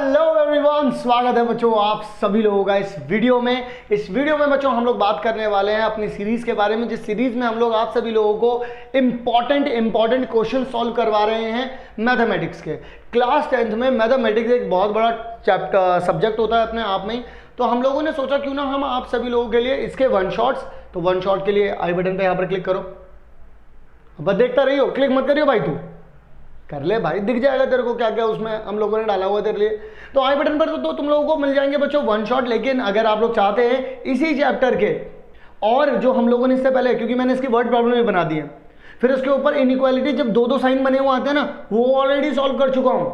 Hello everyone, स्वागत है बच्चों आप सभी लोगों का इस वीडियो में। बच्चों हम लोग बात करने वाले हैं अपनी सीरीज के बारे में, जिस सीरीज में हम लोग आप सभी लोगों को इंपॉर्टेंट क्वेश्चन सॉल्व करवा रहे हैं मैथमेटिक्स के। क्लास 10th में मैथमेटिक्स एक बहुत बड़ा सब्जेक्ट होता है अपने आप में ही, तो हम लोगों ने सोचा क्यों ना हम आप सभी लोगों के लिए इसके वन शॉट के लिए आई बटन पे यहाँ पर क्लिक करो। बस देखता रहियो, क्लिक मत करियो भाई, तू कर ले भाई, दिख जाएगा तेरे को क्या क्या उसमें हम लोगों ने डाला हुआ है तेरे लिए। तो आई बटन पर तो तुम लोगों को मिल जाएंगे बच्चों वन शॉट। लेकिन अगर आप लोग चाहते हैं इसी चैप्टर के और जो हम लोगों ने इससे पहले, क्योंकि मैंने इसकी वर्ड प्रॉब्लम भी बना दी है, फिर उसके ऊपर इनइक्वालिटी जब दो साइन बने हुए आते हैं ना, वो ऑलरेडी सॉल्व कर चुका हूं,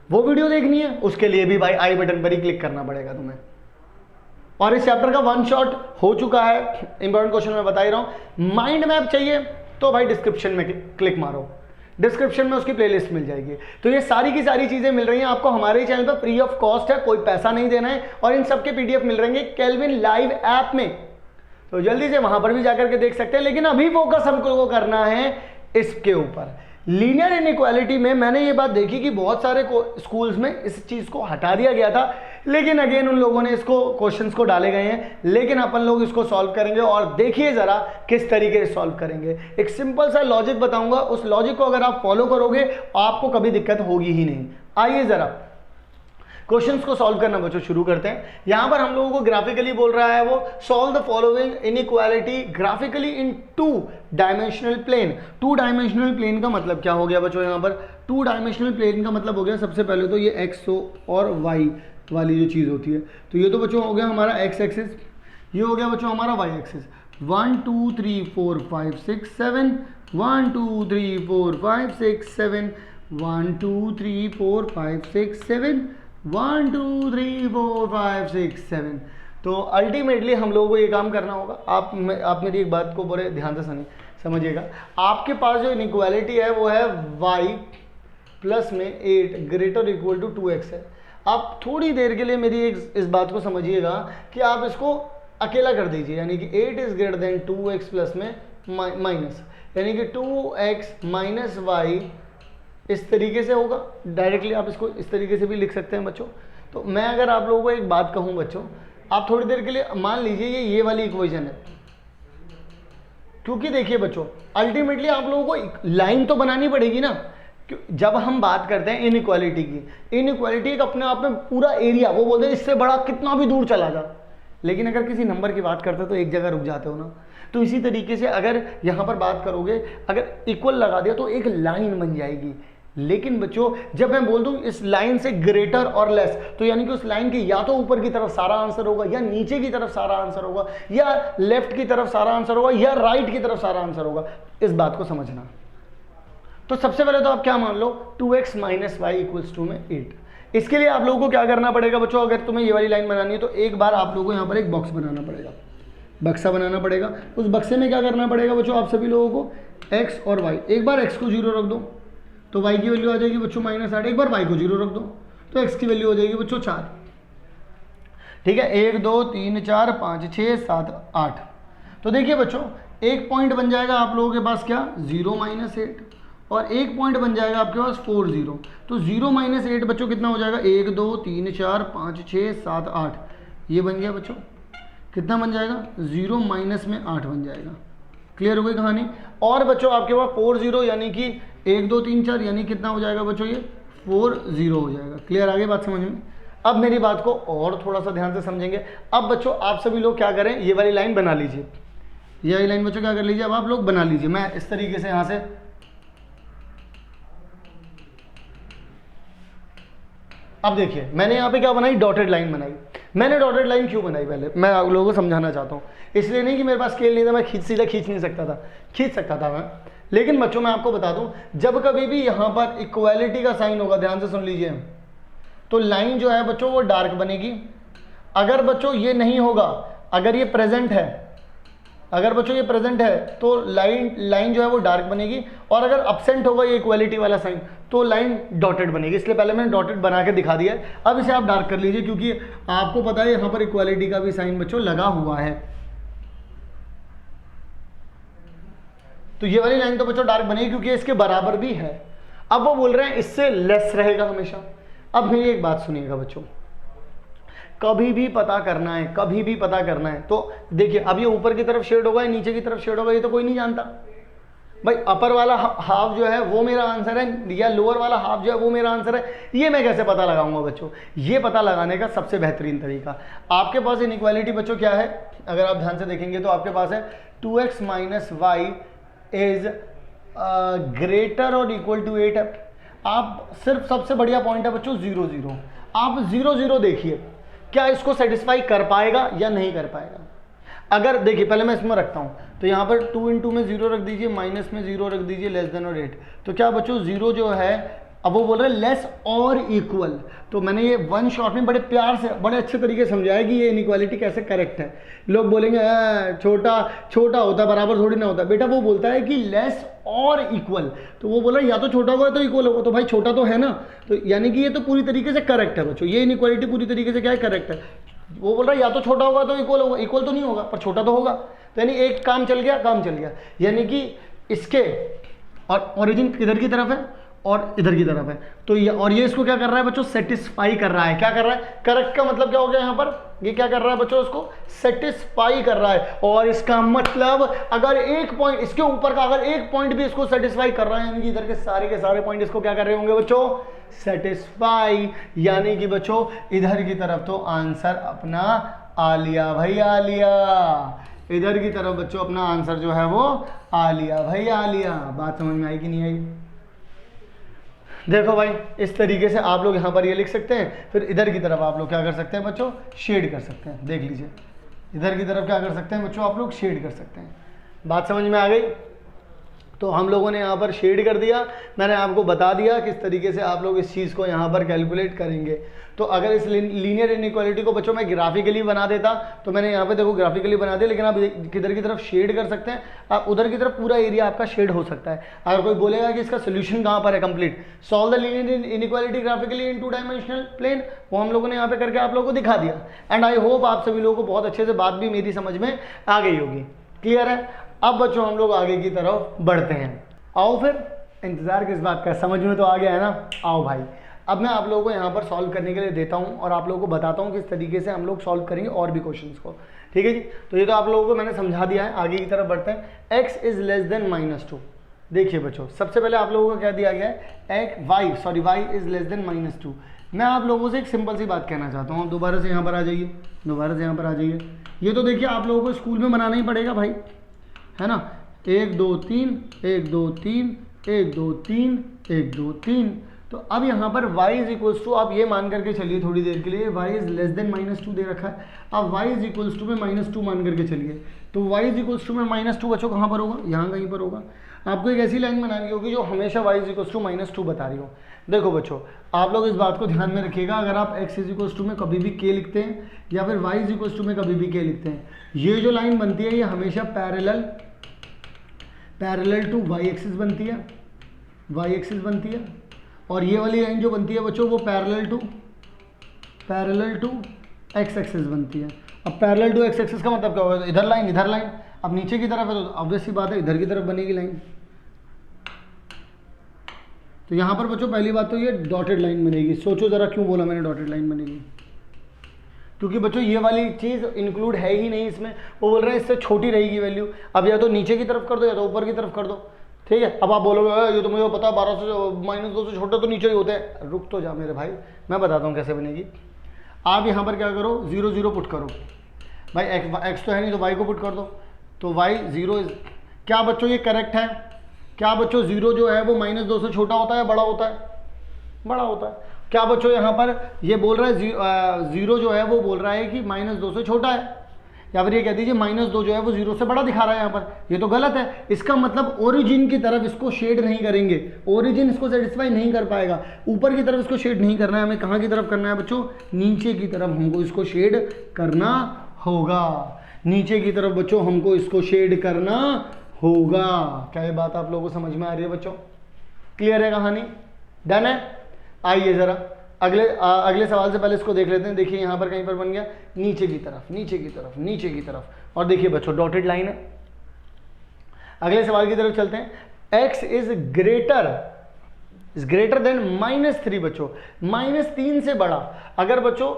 वो वीडियो देखनी है उसके लिए भी भाई आई बटन पर ही क्लिक करना पड़ेगा तुम्हें। और इस चैप्टर का वन शॉट हो चुका है, इंपॉर्टेंट क्वेश्चन मैं बता ही रहा हूं। माइंड मैप चाहिए तो भाई डिस्क्रिप्शन में क्लिक मारो, डिस्क्रिप्शन में उसकी प्लेलिस्ट मिल जाएगी। तो ये सारी की सारी चीजें मिल रही हैं आपको हमारे ही चैनल पर, फ्री ऑफ कॉस्ट है, कोई पैसा नहीं देना है। और इन सब के पीडीएफ मिल रहे हैं केल्विन लाइव ऐप में, तो जल्दी से वहां पर भी जाकर के देख सकते हैं। लेकिन अभी फोकस हमको करना है इसके ऊपर। लीनियर इनइक्वालिटी में मैंने ये बात देखी कि बहुत सारे स्कूल्स में इस चीज को हटा दिया गया था, लेकिन अगेन उन लोगों ने इसको क्वेश्चंस को डाले गए हैं। लेकिन अपन लोग इसको सॉल्व करेंगे और देखिए जरा किस तरीके से सॉल्व करेंगे। एक सिंपल सा लॉजिक बताऊंगा, उस लॉजिक को अगर आप फॉलो करोगे आपको कभी दिक्कत होगी ही नहीं। आइए जरा क्वेश्चंस को सॉल्व करना बच्चों शुरू करते हैं। यहां पर हम लोगों को ग्राफिकली बोल रहा है वो, solve the following inequality graphically in 2 dimensional plane. 2 dimensional plane का मतलब क्या हो गया बच्चों? यहां पर 2 डायमेंशनल प्लेन का मतलब हो गया सबसे पहले तो ये एक्स और वाई वाली जो चीज होती है, तो ये तो बच्चों हो गया हमारा एक्स एक्सिस, ये हो गया बच्चों हमारा वाई एक्सिस। 1 2 3 4 5 6 7 1 2 3 4 5 6 7 1 2 3 4 5 6 7 1 2 3 4 5 6 7। तो अल्टीमेटली हम लोगों को ये काम करना होगा। आप मेरी एक बात को बड़े ध्यान से समझिएगा। आपके पास जो इनइक्वालिटी है वो है y प्लस में 8 ग्रेटर इक्वल टू 2x है। आप थोड़ी देर के लिए मेरी इस बात को समझिएगा कि आप इसको अकेला कर दीजिए, यानी कि 8 is greater than 2x plus में माइनस, यानी कि 2x माइनस वाई इस तरीके से होगा। डायरेक्टली आप इसको इस तरीके से भी लिख सकते हैं बच्चों। तो मैं अगर आप लोगों को एक बात कहूं बच्चों, आप थोड़ी देर के लिए मान लीजिए ये वाली इक्वेशन है, क्योंकि देखिए बच्चों अल्टीमेटली आप लोगों को लाइन तो बनानी पड़ेगी ना। जब हम बात करते हैं इनइक्वालिटी की, इनइक्वालिटी एक अपने आप में पूरा एरिया, वो बोलते हैं इससे बड़ा कितना भी दूर चला जा, लेकिन अगर किसी नंबर की बात करते हो तो एक जगह रुक जाते हो ना। तो इसी तरीके से अगर यहाँ पर बात करोगे, अगर इक्वल लगा दिया तो एक लाइन बन जाएगी। लेकिन बच्चों जब मैं बोल दूं इस लाइन से ग्रेटर और लेस, तो यानी कि उस लाइन के या तो ऊपर की तरफ सारा आंसर होगा, या नीचे की तरफ सारा आंसर होगा, या लेफ्ट की तरफ सारा आंसर होगा, या राइट की तरफ सारा आंसर होगा। इस बात को समझना। तो सबसे पहले तो आप क्या मान लो 2x minus Y equals to में 8। इसके लिए आप लोगों को क्या करना पड़ेगा बच्चों? अगर तुम्हें ये वाली लाइन बनानी है तो एक बार आप लोगों को यहाँ पर एक बॉक्स बनाना पड़ेगा, बक्सा बनाना पड़ेगा। उस बक्से में क्या करना पड़ेगा बच्चों आप सभी लोगों को? x और y। एक बार x को 0 रख दो तो y की वैल्यू आ जाएगी बच्चों -8। एक बार y को 0 रख दो तो x की वैल्यू हो जाएगी बच्चों 4। ठीक है, 1 2 3 4 5 6 7 8। तो देखिए बच्चों एक पॉइंट बन जाएगा आप लोगों के पास क्या? 0 -8, और एक पॉइंट बन जाएगा आपके पास 4 0। तो 0 -8 बच्चों कितना हो जाएगा? 1 2 3 4 5 6 7 8। ये बन गया बच्चों, कितना बन जाएगा? 0 माइनस में 8 बन जाएगा। क्लियर हो गई कहानी? और बच्चों आपके पास 4 0 यानी कि 1 2 3 4 यानी कितना हो जाएगा बच्चों? ये 4 0 हो जाएगा। क्लियर आ गई बात समझ में? अब मेरी बात को और थोड़ा सा ध्यान से समझेंगे। अब बच्चों आप सभी लोग क्या करें, ये वाली लाइन बना लीजिए। ये वाली लाइन बच्चों क्या कर लीजिए, अब आप लोग बना लीजिए। मैं इस तरीके से यहाँ से, अब देखिए मैंने यहाँ पे क्या बनाई? डॉटेड लाइन बनाई। मैंने डॉटेड लाइन क्यों बनाई पहले मैं आप लोगों को समझाना चाहता हूँ। इसलिए नहीं कि मेरे पास स्केल नहीं था, मैं सीधा खींच नहीं सकता था, खींच सकता था मैं। लेकिन बच्चों मैं आपको बता दूं, जब कभी भी यहाँ पर इक्वालिटी का साइन होगा, ध्यान से सुन लीजिए, तो लाइन जो है बच्चों वो डार्क बनेगी। अगर बच्चों ये नहीं होगा, अगर ये प्रेजेंट है, अगर बच्चों ये प्रेजेंट है तो लाइन जो है वो डार्क बनेगी। और अगर अब्सेंट होगा ये इक्वालिटी वाला साइन तो लाइन डॉटेड बनेगी। इसलिए पहले मैंने डॉटेड बना के दिखा दिया है। अब इसे आप डार्क कर लीजिए, क्योंकि आपको पता है यहाँ पर इक्वालिटी का भी साइन बच्चों लगा हुआ है। तो ये वाली लाइन तो बच्चों डार्क बनेगी क्योंकि इसके बराबर भी है। अब वो बोल रहे हैं इससे लेस रहेगा हमेशा। अब मेरी एक बात सुनिएगा बच्चों, कभी भी पता करना है, कभी भी पता करना है तो देखिए, अब ये ऊपर की तरफ शेड होगा या नीचे की तरफ शेड होगा ये तो कोई नहीं जानता भाई। अपर वाला हाफ जो है वो मेरा आंसर है या लोअर वाला हाफ जो है वो मेरा आंसर है, ये मैं कैसे पता लगाऊंगा बच्चों? ये पता लगाने का सबसे बेहतरीन तरीका, आपके पास इनइक्वालिटी बच्चों क्या है, अगर आप ध्यान से देखेंगे तो आपके पास है 2x minus Y is greater और इक्वल टू 8 है। आप सिर्फ सबसे बढ़िया पॉइंट है बच्चों 0 0, आप 0 0 देखिए क्या इसको सेटिस्फाई कर पाएगा या नहीं कर पाएगा। अगर देखिए पहले मैं इसमें रखता हूं तो यहाँ पर 2 इंटू में 0 रख दीजिए, माइनस में 0 रख दीजिए, लेस देन और 8, तो क्या बच्चों 0 जो है, अब वो बोल रहे हैं लेस और इक्वल, तो मैंने ये वन शॉट में बड़े प्यार से बड़े अच्छे तरीके से समझाया कि ये इनइक्वालिटी कैसे करेक्ट है। लोग बोलेंगे छोटा छोटा होता है बराबर थोड़ी ना होता, बेटा वो बोलता है कि लेस और इक्वल, तो वो बोल रहा है या तो छोटा होगा तो इक्वल होगा, तो भाई छोटा तो है ना, तो यानी कि ये तो पूरी तरीके से करेक्ट है बच्चों, ये इनइक्वालिटी पूरी तरीके से क्या है, करेक्ट है। वो बोल रहा है या तो छोटा होगा तो इक्वल होगा, इक्वल तो नहीं होगा पर छोटा तो होगा, तो यानी एक काम चल गया, काम चल गया, यानी कि इसके और ओरिजिन किधर की तरफ है और इधर की तरफ है, तो ये और ये इसको क्या कर रहा है बच्चों, सेटिस्फाई कर रहा है। क्या कर रहा है, करेक्ट का मतलब क्या हो गया यहाँ पर, ये क्या कर रहा है बच्चों, इसको सेटिस्फाई कर रहा है। और इसका मतलब अगर एक पॉइंट इसके ऊपर का अगर एक पॉइंट भी इसको सेटिस्फाई कर रहा है, यानी कि इधर के सारे पॉइंट इसको क्या कर रहे होंगे बच्चों, सेटिस्फाई, यानी कि बच्चों इधर की तरफ तो आंसर अपना आ लिया भाई, आ लिया, इधर की तरफ बच्चों अपना आंसर जो है वो आ लिया भाई, आ लिया। बात समझ में आई कि नहीं आई? देखो भाई इस तरीके से आप लोग यहाँ पर ये लिख सकते हैं, फिर इधर की तरफ आप लोग क्या कर सकते हैं बच्चों, शेड कर सकते हैं। देख लीजिए इधर की तरफ क्या कर सकते हैं बच्चों, आप लोग शेड कर सकते हैं। बात समझ में आ गई? तो हम लोगों ने यहाँ पर शेड कर दिया, मैंने आपको बता दिया किस तरीके से आप लोग इस चीज़ को यहाँ पर कैलकुलेट करेंगे। तो अगर इस लीनियर इनइक्वालिटी को बच्चों मैं ग्राफिकली बना देता, तो मैंने यहाँ पे देखो ग्राफिकली बना दिया, लेकिन आप किधर की तरफ शेड कर सकते हैं, आप उधर की तरफ पूरा एरिया आपका शेड हो सकता है। अगर कोई बोलेगा कि इसका सोल्यूशन कहाँ पर है complete, solve the linear inequality graphically in 2 dimensional plane, वो हम लोगों ने यहाँ पे करके आप लोगों को दिखा दिया। एंड आई होप आप सभी लोगों को बहुत अच्छे से बात भी मेरी समझ में आ गई होगी। क्लियर है? अब बच्चों हम लोग आगे की तरफ बढ़ते हैं। आओ फिर, इंतजार किस बात का, समझ में तो आ गया है ना? आओ भाई, अब मैं आप लोगों को यहाँ पर सॉल्व करने के लिए देता हूँ और आप लोगों को बताता हूँ किस तरीके से हम लोग सॉल्व करेंगे और भी क्वेश्चंस को। ठीक है जी, तो ये तो आप लोगों को मैंने समझा दिया है। आगे की तरफ बढ़ते हैं। x is less then -2। देखिए बच्चों सबसे पहले आप लोगों को क्या दिया गया है, y इज लेस देन -2। मैं आप लोगों से एक सिंपल सी बात कहना चाहता हूँ, दोबारा से यहाँ पर आ जाइए, दोबारा से यहाँ पर आ जाइए। ये तो देखिए आप लोगों को स्कूल में बनाना ही पड़ेगा भाई, है ना, 1 2 3 1 2 3 1 2 3 1 2 3। तो अब यहाँ पर y इज इक्वल्स टू, आप ये मान करके चलिए थोड़ी देर के लिए, y इज लेस देन -2 दे रखा है। अब y इज इक्वल्स टू में -2 मान करके चलिए, तो y इज इक्वल्स टू में -2 बच्चों कहाँ पर होगा, यहाँ कहीं पर होगा। आपको एक ऐसी लाइन बनानी होगी जो हमेशा y इज इक्वल्स टू -2 बता रही हो। देखो बच्चों आप लोग इस बात को ध्यान में रखिएगा, अगर आप x इज इक्वल्स टू में कभी भी k लिखते हैं या फिर y इज इक्वल्स टू में कभी भी k लिखते हैं, ये जो लाइन बनती है ये हमेशा पैरेलल टू y एक्सिस बनती है, y एक्सिस बनती है। और ये वाली लाइन जो बनती है बच्चों वो पैरेलल टू x एक्सिस बनती है। अब पैरेलल टू x एक्सिस का मतलब क्या होगा, इधर लाइन इधर लाइन, अब नीचे की तरफ है तो ऑब्वियस सी बात है इधर की तरफ बनेगी लाइन। तो यहाँ पर बच्चों पहली बात तो ये डॉटेड लाइन बनेगी। सोचो ज़रा क्यों बोला मैंने डॉटेड लाइन बनेगी, क्योंकि बच्चों ये वाली चीज़ इंक्लूड है ही नहीं इसमें। वो बोल रहे हैं इससे छोटी रहेगी वैल्यू, अब या तो नीचे की तरफ कर दो या तो ऊपर की तरफ कर दो। ठीक है, अब आप बोलोगे ये तो मुझे पता है 12 से -2 से छोटे तो नीचे ही होते हैं। रुक तो जा मेरे भाई, मैं बताता हूँ कैसे बनेगी। आप यहाँ पर क्या करो, 0 0 पुट करो भाई, x तो है नहीं तो y को पुट कर दो, तो y 0 क्या बच्चों ये करेक्ट है? क्या बच्चों 0 जो है वो -2 से छोटा होता है बड़ा होता है? बड़ा होता है। क्या बच्चों यहाँ पर ये बोल रहा है 0 जो है वो बोल रहा है कि -2 से छोटा है, या फिर ये कह दीजिए -2 जो है वो 0 से बड़ा दिखा रहा है यहाँ पर, ये तो गलत है। इसका मतलब ओरिजिन की तरफ इसको शेड नहीं करेंगे, ओरिजिन इसको सेटिस्फाई नहीं कर पाएगा। ऊपर की तरफ इसको शेड नहीं करना है, हमें कहाँ की तरफ करना है बच्चों, नीचे की तरफ हमको इसको शेड करना होगा। नीचे की तरफ बच्चों हमको इसको शेड करना होगा। क्या ये बात आप लोगों को समझ में आ रही है बच्चों? क्लियर है कहानी? डन है? आइए ज़रा अगले सवाल से पहले इसको देख लेते हैं। देखिए यहाँ पर कहीं पर बन गया नीचे की तरफ, नीचे की तरफ, नीचे की तरफ, और देखिए बच्चों डॉटेड लाइन है। अगले सवाल की तरफ चलते हैं। x is greater is greater than -3 बच्चों, -3 से बड़ा। अगर बच्चों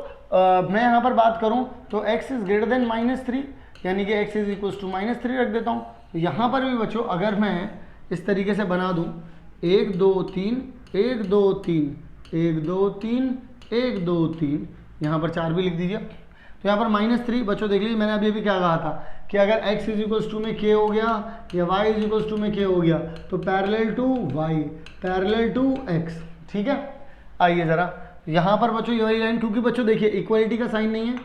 मैं यहाँ पर बात करूँ तो x इज ग्रेटर देन -3, यानी कि x इज इक्वल टू -3 रख देता हूँ। यहाँ पर भी बच्चों अगर मैं इस तरीके से बना दूँ 1 2 3 1 2 3 1 2 3 1 2 3, यहाँ पर 4 भी लिख दीजिए। तो यहाँ पर -3 बच्चों देख लीजिए, मैंने अभी क्या कहा था कि अगर x इज इक्वल टू में k हो गया या y इज इक्वल टू में k हो गया तो parallel to y parallel to x, ठीक है। आइए ज़रा यहाँ पर बच्चों ये वाली लाइन, क्योंकि बच्चों देखिए इक्वलिटी का साइन नहीं है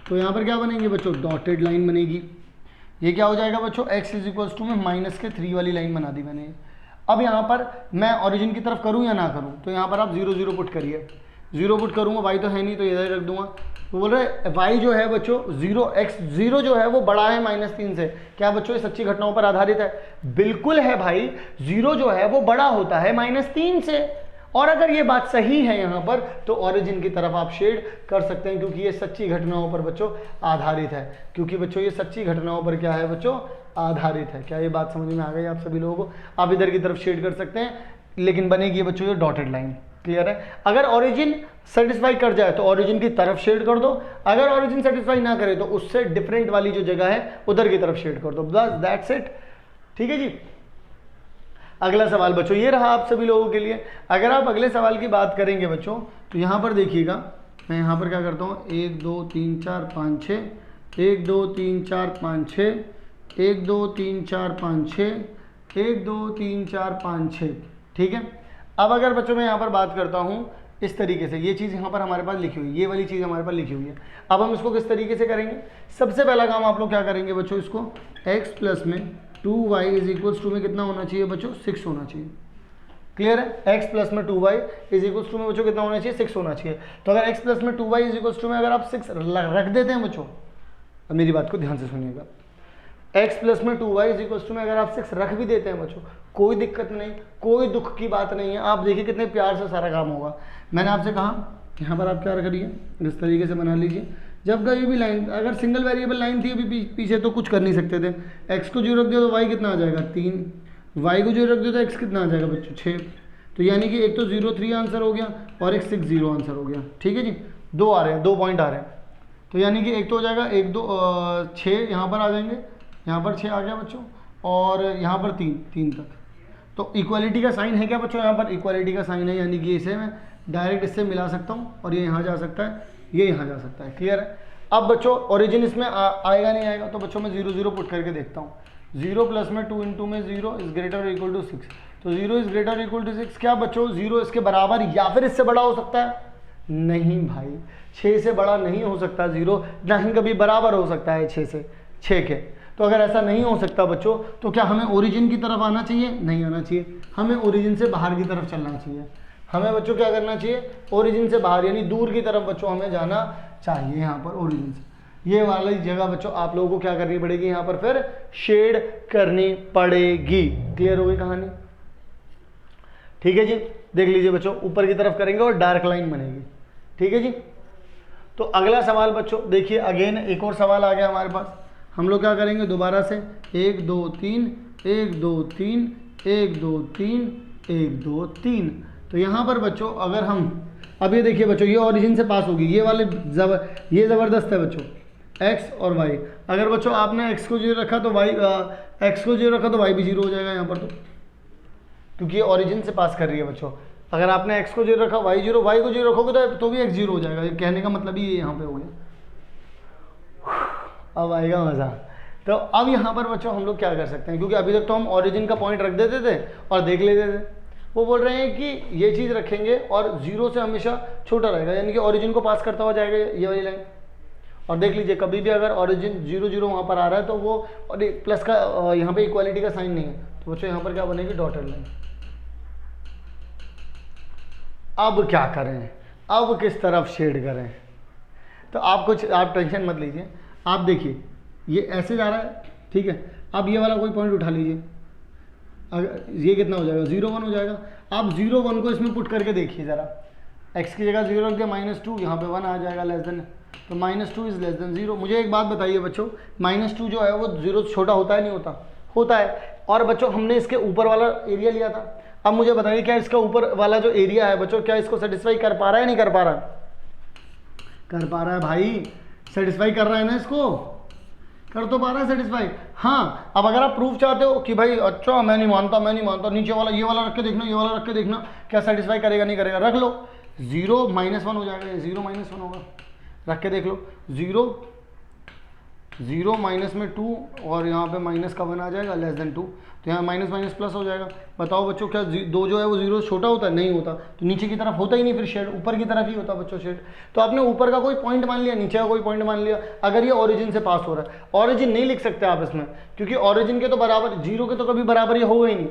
तो यहाँ पर क्या बनेंगे बच्चों, डॉटेड लाइन बनेगी। ये क्या हो जाएगा बच्चों, x इज इक्वल टू में -3 वाली लाइन बना दी मैंने। अब यहाँ पर मैं ओरिजिन की तरफ करूँ या ना करूँ, तो यहाँ पर आप 0 0 पुट करिए। 0 पुट करूँगा, y तो है नहीं तो इधर रख दूंगा। तो बोल रहे y जो है बच्चों 0 जो है वो बड़ा है -3 से। क्या बच्चों ये सच्ची घटनाओं पर आधारित है? बिल्कुल है भाई, 0 जो है वो बड़ा होता है -3 से। और अगर ये बात सही है यहाँ पर तो ओरिजिन की तरफ आप शेड कर सकते हैं, क्योंकि ये सच्ची घटनाओं पर बच्चों आधारित है। क्योंकि बच्चों ये सच्ची घटनाओं पर क्या है बच्चों, आधारित है। क्या ये बात समझ में आ गई आप सभी लोगों को? आप इधर की तरफ शेड कर सकते हैं, लेकिन बनेगी बच्चों ये डॉटेड लाइन। क्लियर है? अगर ओरिजिन सेटिस्फाई कर जाए तो ओरिजिन की तरफ शेड कर दो, अगर ओरिजिन सेटिस्फाई ना करे तो उससे डिफरेंट वाली जो जगह है उधर की तरफ शेड कर दो, बस दैट्स इट। ठीक है जी। अगला सवाल बच्चों ये रहा आप सभी लोगों के लिए। अगर आप अगले सवाल की बात करेंगे बच्चों तो यहाँ पर देखिएगा, मैं यहाँ पर क्या करता हूँ 1 2 3 4 5 6 1 2 3 4 5 6 1 2 3 4 5 6 1 2 3 4 5 6। ठीक है। अब अगर बच्चों मैं यहाँ पर बात करता हूँ इस तरीके से, ये चीज़ यहाँ पर हमारे पास लिखी हुई है, ये वाली चीज़ हमारे पास लिखी हुई है। अब हम इसको किस तरीके से करेंगे? सबसे पहला काम आप लोग क्या करेंगे बच्चों, इसको x प्लस में 2y इज इक्वल्स टू में कितना होना चाहिए बच्चों, 6 होना चाहिए। क्लियर है? x प्लस में 2y इज इक्वल्स टू में बच्चों कितना होना चाहिए, 6 होना चाहिए। तो अगर x प्लस में 2y इज इक्वल्स टू में अगर आप 6 रख देते हैं बच्चों, अब मेरी बात को ध्यान से सुनिएगा, x प्लस में 2y इज इक्वल्स टू में अगर आप 6 रख भी देते हैं बच्चों, कोई दिक्कत नहीं, कोई दुख की बात नहीं है। आप देखिए कितने प्यार से सारा काम होगा। मैंने आपसे कहा यहाँ पर आप क्या करिए, इस तरीके से बना लीजिए। जब कभी भी लाइन, अगर सिंगल वेरिएबल लाइन थी अभी पीछे तो कुछ कर नहीं सकते थे। x को 0 रख दिया तो y कितना आ जाएगा 3, y को 0 रख दिया तो x कितना आ जाएगा बच्चों 6। तो यानी कि एक तो 0 3 आंसर हो गया और एक 6 0 आंसर हो गया। ठीक है जी, 2 आ रहे हैं, 2 पॉइंट आ रहे हैं। तो यानी कि एक तो हो जाएगा 1 2 6 यहाँ पर आ जाएंगे, यहाँ पर 6 आ गया बच्चों, और यहाँ पर 3 तक। तो इक्वालिटी का साइन है क्या बच्चों, यहाँ पर इक्वालिटी का साइन है, यानी कि इसे मैं डायरेक्ट इससे मिला सकता हूँ और ये यहाँ जा सकता है, ये यहाँ जा सकता है। क्लियर है? अब बच्चों ओरिजिन इसमें आएगा नहीं आएगा, तो बच्चों मैं 0 0 पुट करके देखता हूँ। 0 प्लस में 2 इंटू में 0 इज ग्रेटर इक्वल टू 6। तो 0 इज ग्रेटर इक्वल टू 6। क्या बच्चों 0 इसके बराबर या फिर इससे बड़ा हो सकता है? नहीं भाई, 6 से बड़ा नहीं हो सकता 0, ना ही कभी बराबर हो सकता है 6 के। तो अगर ऐसा नहीं हो सकता बच्चों तो क्या हमें ओरिजिन की तरफ आना चाहिए? नहीं आना चाहिए, हमें ओरिजिन से बाहर की तरफ चलना चाहिए। हमें बच्चों क्या करना चाहिए? ओरिजिन से बाहर यानी दूर की तरफ बच्चों हमें जाना चाहिए। यहाँ पर ओरिजिन से ये वाली जगह बच्चों आप लोगों को क्या करनी पड़ेगी, यहाँ पर फिर शेड करनी पड़ेगी। क्लियर हो गई कहानी? ठीक है जी। देख लीजिए बच्चों, ऊपर की तरफ करेंगे और डार्क लाइन बनेगी। ठीक है जी। तो अगला सवाल बच्चों देखिए, अगेन एक और सवाल आ गया हमारे पास। हम लोग क्या करेंगे दोबारा से 1 2 3 1 2 3 1 2 3 1 2 3। तो यहाँ पर बच्चों अगर हम अब ये देखिए बच्चों, ये ओरिजिन से पास होगी, ये वाले ये ज़बरदस्त है बच्चों, x और y। अगर बच्चों आपने x को 0 रखा तो x को 0 रखा तो y भी 0 हो जाएगा यहाँ पर, तो क्योंकि ये ओरिजिन से पास कर रही है बच्चों। अगर आपने x को 0 रखा y 0, y को 0 रखोगे तो भी x 0 हो जाएगा। ये कहने का मतलब ही ये यहाँ पे हो गया। अब आएगा मज़ा। तो अब यहाँ पर बच्चों हम लोग क्या कर सकते हैं, क्योंकि अभी तक तो हम ओरिजिन का पॉइंट रख देते थे और देख लेते थे। वो बोल रहे हैं कि ये चीज़ रखेंगे और 0 से हमेशा छोटा रहेगा, यानी कि ओरिजिन को पास करता हुआ जाएगा ये वाली लाइन। और देख लीजिए कभी भी अगर ओरिजिन 0 0 वहाँ पर आ रहा है तो वो और प्लस का यहाँ पे इक्वालिटी का साइन नहीं है, तो बच्चों यहाँ पर क्या बनेगी, डॉटेड लाइन। अब क्या करें, अब किस तरफ शेड करें? तो आप टेंशन मत लीजिए। आप देखिए ये ऐसे जा रहा है, ठीक है। अब ये वाला कोई पॉइंट उठा लीजिए, अगर ये कितना हो जाएगा 0 1 हो जाएगा। आप 0 1 को इसमें पुट करके देखिए ज़रा, x की जगह 0 रख दिया, -2 यहाँ पे 1 आ जाएगा लेस देन, तो -2 इज़ लेस देन 0। मुझे एक बात बताइए बच्चों, -2 जो है वो 0 से छोटा होता है नहीं होता? होता है। और बच्चों हमने इसके ऊपर वाला एरिया लिया था, अब मुझे बताइए क्या इसका ऊपर वाला जो एरिया है बच्चों, क्या इसको सेटिस्फाई कर पा रहा है नहीं कर पा रहा है? कर पा रहा है भाई, सेटिस्फाई कर रहा है ना, इसको कर तो पा रहा है सेटिस्फाई। हाँ, अब अगर आप प्रूफ चाहते हो कि भाई अच्छा मैं नहीं मानता, नीचे वाला ये वाला रख के देखना, ये वाला रख के देखना क्या सेटिस्फाई करेगा नहीं करेगा, रख लो। 0 -1 हो जाएगा, 0 -1 होगा, रख के देख लो। 0 माइनस में 2 और यहाँ पे माइनस का 1 आ जाएगा, लेस देन 2, तो यहाँ माइनस माइनस प्लस हो जाएगा। बताओ बच्चों क्या 2 जो है वो 0 छोटा होता है? नहीं होता, तो नीचे की तरफ होता ही नहीं, फिर शेड ऊपर की तरफ ही होता बच्चों शेड। तो आपने ऊपर का कोई पॉइंट मान लिया, नीचे का कोई पॉइंट मान लिया, अगर ये ओरिजिन से पास हो रहा है। ओरिजिन नहीं लिख सकते आप इसमें, क्योंकि ओरिजिन के तो बराबर 0 के तो कभी बराबर ये होगा ही नहीं।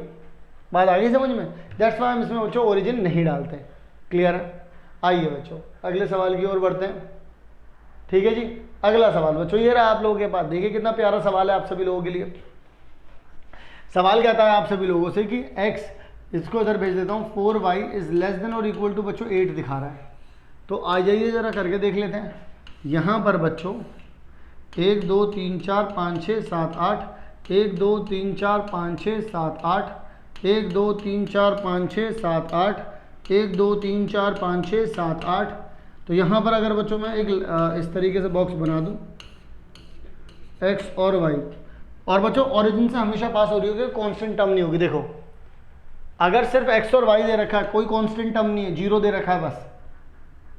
बात आ गई समझ में? दैट्स वाई हम इसमें बच्चों ओरिजिन नहीं डालते। क्लियर है? आइए बच्चों अगले सवाल की ओर बढ़ते हैं। ठीक है जी, अगला सवाल बच्चों ये रहा आप लोगों के पास। देखिए कितना प्यारा सवाल है आप सभी लोगों के लिए। सवाल कहता है आप सभी लोगों से कि x, इसको इधर भेज देता हूँ, 4y इज लेस देन और इक्वल टू बच्चों 8 दिखा रहा है। तो आ जाइए जरा करके देख लेते हैं। यहाँ पर बच्चों 1 2 3 4 5 6 7 8, 1 2 3 4 5 6 7 8, 1 2 3 4 5 6 7 8, 1 2 3 4 5 6 7 8। तो यहाँ पर अगर बच्चों मैं एक इस तरीके से बॉक्स बना दूँ, x और y, और बच्चों ओरिजिन से हमेशा पास हो रही होगी, कांस्टेंट टर्म नहीं होगी। देखो अगर सिर्फ x और y दे रखा है, कोई कांस्टेंट टर्म नहीं है, 0 दे रखा है बस,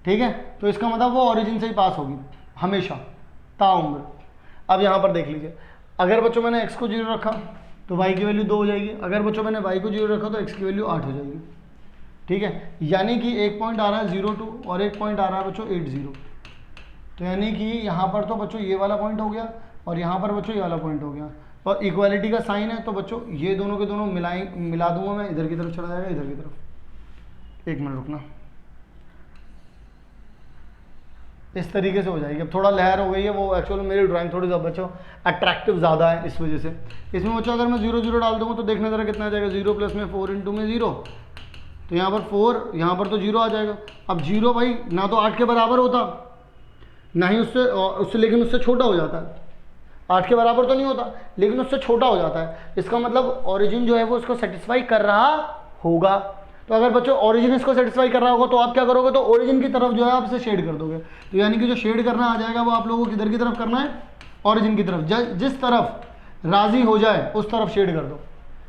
ठीक है, तो इसका मतलब वो ओरिजिन से ही पास होगी हमेशा ताउम्र। अब यहाँ पर देख लीजिए, अगर बच्चों मैंने x को 0 रखा तो y की वैल्यू 2 हो जाएगी, अगर बच्चों मैंने y को 0 रखा तो x की वैल्यू 8 हो जाएगी। ठीक है, यानी कि एक पॉइंट आ रहा है 0 2 और एक पॉइंट आ रहा है बच्चों 8 0। तो यानी कि यहाँ पर तो बच्चों ये वाला पॉइंट हो गया और यहाँ पर बच्चों ये वाला पॉइंट हो गया, और इक्वालिटी का साइन है, तो बच्चों ये दोनों के दोनों मिला दूंगा मैं, इधर की तरफ चला जाएगा, इधर की तरफ। एक मिनट रुकना, इस तरीके से हो जाएगी। अब थोड़ा लहर हो गई है, वो एक्चुअली मेरी ड्राइंग थोड़ी सा बच्चों अट्रैक्टिव ज़्यादा है, इस वजह से। इसमें बच्चों अगर मैं 0 0 डाल दूँगा तो देखना ज़रा कितना आ जाएगा, 0 प्लस में 4 इंटू में 0, तो यहाँ पर 4, यहाँ पर तो 0 आ जाएगा। अब 0 भाई ना तो 8 के बराबर होता, ना ही उससे लेकिन उससे छोटा हो जाता है। 8 के बराबर तो नहीं होता, लेकिन उससे छोटा हो जाता है। इसका मतलब ओरिजिन जो है वो इसको सेटिस्फाई कर रहा होगा। तो अगर बच्चों ओरिजिन इसको सेटिस्फाई कर रहा होगा तो आप क्या करोगे, तो ओरिजिन की तरफ जो है आप इसे शेड कर दोगे। तो यानी कि जो शेड करना आ जाएगा वो आप लोगों को किधर की तरफ करना है, ओरिजिन की तरफ। जिस तरफ राजी हो जाए उस तरफ शेड कर दो।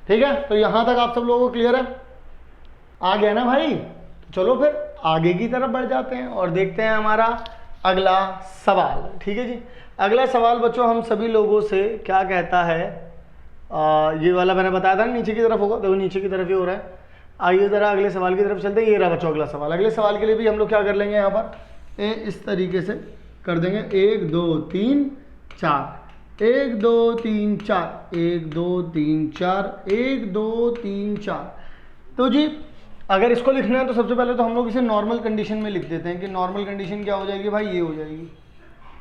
ठीक है, तो यहाँ तक आप सब लोगों को क्लियर है? आ गया ना भाई? चलो फिर आगे की तरफ बढ़ जाते हैं और देखते हैं हमारा अगला सवाल। ठीक है जी, अगला सवाल बच्चों हम सभी लोगों से क्या कहता है, ये वाला मैंने बताया था ना नीचे की तरफ होगा, देखो नीचे की तरफ ही हो रहा है। आइए ज़रा अगले सवाल की तरफ चलते हैं। ये रहा बच्चों अगला सवाल। अगले सवाल के लिए भी हम लोग क्या कर लेंगे, यहाँ पर इस तरीके से कर देंगे, 1 2 3 4, 1 2 3 4, 1 2 3 4, 1 2 3 4। तो जी अगर इसको लिखना है तो सबसे पहले तो हम लोग इसे नॉर्मल कंडीशन में लिख देते हैं कि नॉर्मल कंडीशन क्या हो जाएगी भाई, ये हो जाएगी।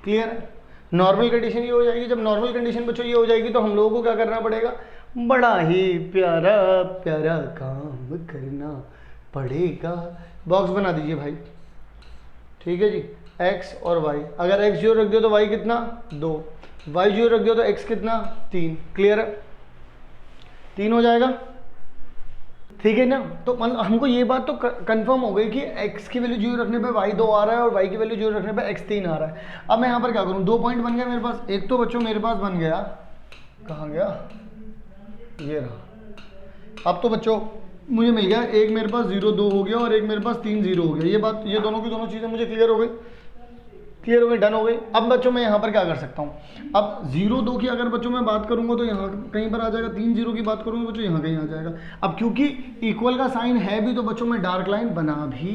क्लियर है? नॉर्मल कंडीशन ये हो जाएगी। जब नॉर्मल कंडीशन बच्चों ये हो जाएगी तो हम लोगों को क्या करना पड़ेगा, बड़ा ही प्यारा प्यारा काम करना पड़ेगा। बॉक्स बना दीजिए भाई। ठीक है जी, x और y, अगर x 0 रख दियो तो y कितना 2, y 0 रख दियो तो x कितना 3। क्लियर है? 3 हो जाएगा। ठीक है ना? तो मतलब हमको ये बात तो कंफर्म हो गई कि x की वैल्यू 0 रखने पे y 2 आ रहा है और y की वैल्यू 0 रखने पे x 3 आ रहा है। अब मैं यहाँ पर क्या करूँ, 2 पॉइंट बन गया मेरे पास। एक तो बच्चों मेरे पास बन गया, कहाँ गया, ये रहा। अब तो बच्चों मुझे मिल गया, एक मेरे पास 0 2 हो गया और एक मेरे पास 3 0 हो गया। ये बात, ये दोनों की दोनों चीज़ें मुझे क्लियर हो गई, क्लियर हो गई, डन हो गई। अब बच्चों मैं यहाँ पर क्या कर सकता हूँ, अब 0 2 की अगर बच्चों मैं बात करूँगा तो यहाँ कहीं पर आ जाएगा, 3 0 की बात करूँगा बच्चों यहाँ कहीं आ जाएगा। अब क्योंकि इक्वल का साइन है भी तो बच्चों मैं डार्क लाइन बना भी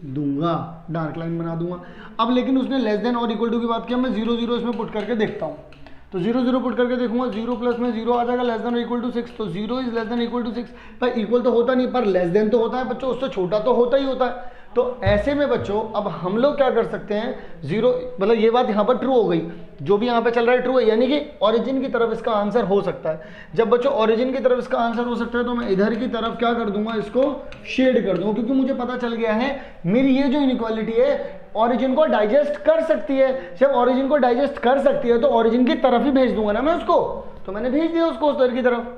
दूंगा, डार्क लाइन बना दूंगा। अब लेकिन उसने लेस देन और इक्वल टू की बात किया, मैं 0 0 इसमें पुट करके देखता हूँ। तो 0 0 पुट करके देखूंगा, 0 प्लस में 0 आ जाएगा, लेस देन और इक्वल टू 6। तो 0 is less than equal to 6। पर इक्वल तो होता नहीं, पर लेस देन तो होता है बच्चों, उससे छोटा तो होता ही होता है। तो ऐसे में बच्चों अब हम लोग क्या कर सकते हैं, 0 मतलब ये बात यहाँ पर ट्रू हो गई, जो भी यहाँ पे चल रहा है ट्रू है, यानी कि ओरिजिन की तरफ इसका आंसर हो सकता है। जब बच्चों ओरिजिन की तरफ इसका आंसर हो सकता है तो मैं इधर की तरफ क्या कर दूंगा, इसको शेड कर दूंगा, क्योंकि मुझे पता चल गया है मेरी ये जो इनइक्वालिटी है ओरिजिन को डाइजेस्ट कर सकती है। जब ओरिजिन को डाइजेस्ट कर सकती है तो ओरिजिन की तरफ ही भेज दूंगा ना मैं उसको, तो मैंने भेज दिया उसको उस तरह की तरफ।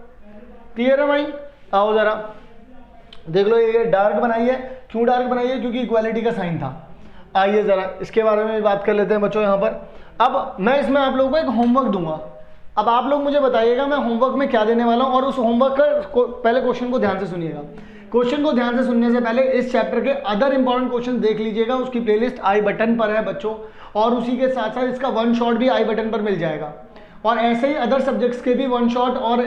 क्लियर है भाई? आओ जरा देख लो ये डार्क बनाई है, क्यों डार्क बनाई है? क्योंकि इक्वालिटी का साइन था। आइए ज़रा इसके बारे में बात कर लेते हैं बच्चों यहाँ पर। अब मैं इसमें आप लोगों को एक होमवर्क दूंगा। अब आप लोग मुझे बताइएगा मैं होमवर्क में क्या देने वाला हूँ, और उस होमवर्क का पहले क्वेश्चन को ध्यान से सुनिएगा। क्वेश्चन को ध्यान से सुनने से पहले इस चैप्टर के अदर इंपॉर्टेंट क्वेश्चन देख लीजिएगा, उसकी प्लेलिस्ट आई बटन पर है बच्चों, और उसी के साथ साथ इसका वन शॉट भी आई बटन पर मिल जाएगा। और ऐसे ही अदर सब्जेक्ट्स के भी वन शॉट और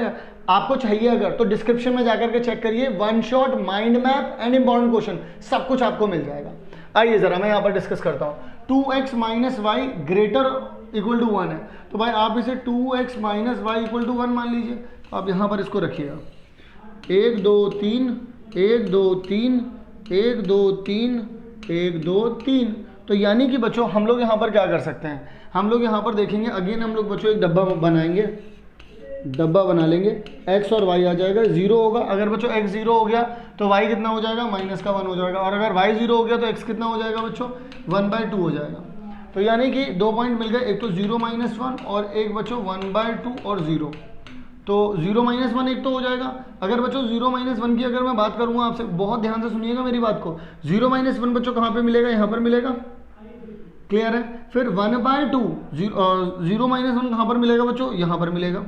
आपको चाहिए अगर तो डिस्क्रिप्शन में जाकर के चेक करिए, one shot, mind map and important question सब कुछ आपको मिल जाएगा। आइए जरा मैं यहाँ पर डिस्कस करता हूँ। 2x minus y greater equal to 1 है, तो भाई आप इसे 2x minus Y equal to 1 मान लीजिए। आप यहाँ पर इसको रखिएगा 1 2 3 1 2 3 1 2 3 1 2 3। तो यानी कि बच्चों हम लोग यहाँ पर क्या कर सकते हैं, हम लोग यहाँ पर देखेंगे अगेन, हम लोग बच्चों एक डब्बा बनाएंगे, डब्बा बना लेंगे, x और y आ जाएगा, 0 होगा। अगर बच्चों x 0 हो गया तो y कितना हो जाएगा, माइनस का 1 हो जाएगा। और अगर y 0 हो गया तो x कितना हो जाएगा बच्चों, 1/2 हो जाएगा। तो यानी कि 2 पॉइंट मिल गए, एक तो 0 माइनस 1 और एक बच्चों 1/2 और 0। तो 0 माइनस 1 एक तो हो जाएगा। अगर बच्चों 0 माइनस 1 की अगर मैं बात करूँगा आपसे, बहुत ध्यान से सुनिएगा मेरी बात को, 0 माइनस 1 बच्चों कहाँ पर मिलेगा, यहाँ पर मिलेगा, क्लियर है। फिर 1/2 0 माइनस 1 कहाँ पर मिलेगा बच्चों, यहाँ पर मिलेगा।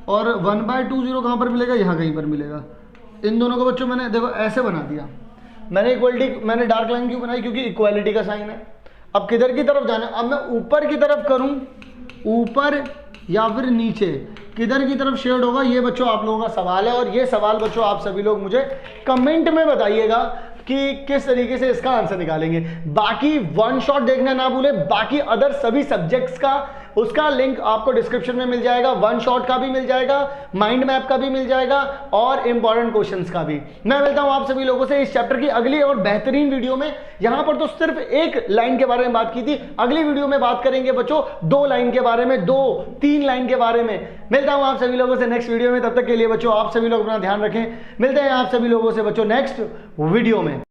और 1/2 0 कहाँ पर मिलेगा, यहाँ कहीं पर मिलेगा। इन दोनों को बच्चों मैंने देखो ऐसे बना दिया। मैंने इक्वलिटी, मैंने डार्क लाइन क्यों बनाई, क्योंकि इक्वालिटी का साइन है। अब किधर की तरफ जाना है, अब मैं ऊपर की तरफ करूँ, ऊपर या फिर नीचे, किधर की तरफ शेड होगा, ये बच्चों आप लोगों का सवाल है। और ये सवाल बच्चों आप सभी लोग मुझे कमेंट में बताइएगा कि किस तरीके से इसका आंसर निकालेंगे। बाकी वन शॉट देखना ना भूले, बाकी अदर सभी सब्जेक्ट्स का उसका लिंक आपको डिस्क्रिप्शन में मिल जाएगा, वन शॉट का भी मिल जाएगा, माइंड मैप का भी मिल जाएगा और इंपॉर्टेंट क्वेश्चंस का भी। मैं मिलता हूं आप सभी लोगों से इस चैप्टर की अगली और बेहतरीन वीडियो में। यहां पर तो सिर्फ एक लाइन के बारे में बात की थी, अगली वीडियो में बात करेंगे बच्चों 2 लाइन के बारे में, 2-3 लाइन के बारे में। मिलता हूं आप सभी लोगों से नेक्स्ट वीडियो में, तब तक के लिए बच्चों आप सभी लोग अपना ध्यान रखें। मिलते हैं आप सभी लोगों से बच्चों नेक्स्ट वीडियो में।